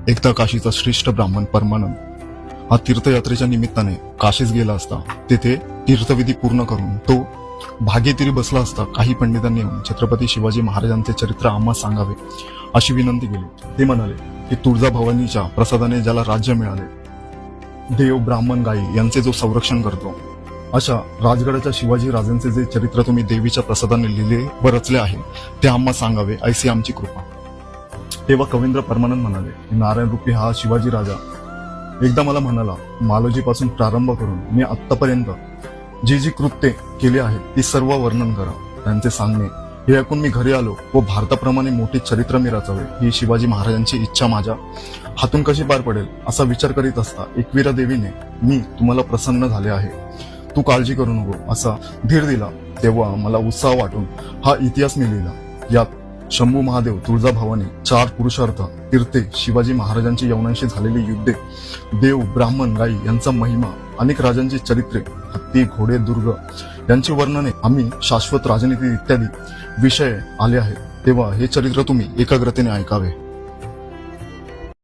एकदा काशीचा श्रेष्ठ ब्राह्मण परमानंद हा तीर्थयात्रेच्या निमित्ताने काशीस गेला असता तेथे तीर्थविधी पूर्ण करून तो भागेतीरी बसला असता काही पंडितांनी येऊन छत्रपती शिवाजी महाराजांचे चरित्र आम्हाला सांगावे अशी विनंती केली। ते म्हणाले की तुळजाभवानीच्या प्रसादाने ज्याला राज्य मिळाले, देव ब्राह्मण गायी यांचे जो संरक्षण करतो, अशा राजगडाच्या शिवाजी राजांचे जे चरित्र तुम्ही देवीच्या प्रसादाने लिहिले व रचले आहे ते आम्हाला सांगावे ऐसी आमची कृपा। तेव्हा कवींद्र परमानंद म्हणाले की नारायण रूपी हा शिवाजी राजा एकदा मला म्हणाला, मालोजी पासून प्रारंभ करून मी आतापर्यंत जी जी कृत्ये केली आहेत ती सर्व वर्णन करा। त्यांचे सांगणे हे ऐकून मी घरी आलो व भारताप्रमाणे मोठी चरित्र मी रचावे ही शिवाजी महाराजांची इच्छा माझ्या हातून कशी पार पडेल असा विचार करीत असता एकवीरा देवीने मी तुम्हाला प्रसन्न झाले आहे, तू काळजी करू नको असा धीर दिला। तेव्हा मला उत्साह वाटून हा इतिहास मी लिहिला। यात शंभू महादेव, तुळजाभवानी, 4 पुरुषार्थ तीर्थे, शिवाजी महाराजांची यवनांशी झालेली युद्धे, देव ब्राह्मण गायी यांचा महिमा, अनेक राजांची चरित्रे, हत्ती घोडे दुर्ग यांची वर्णने, आम्ही शाश्वत राजनीती इत्यादी विषय आले आहेत। तेव्हा हे चरित्र तुम्ही एकाग्रतेने ऐकावे।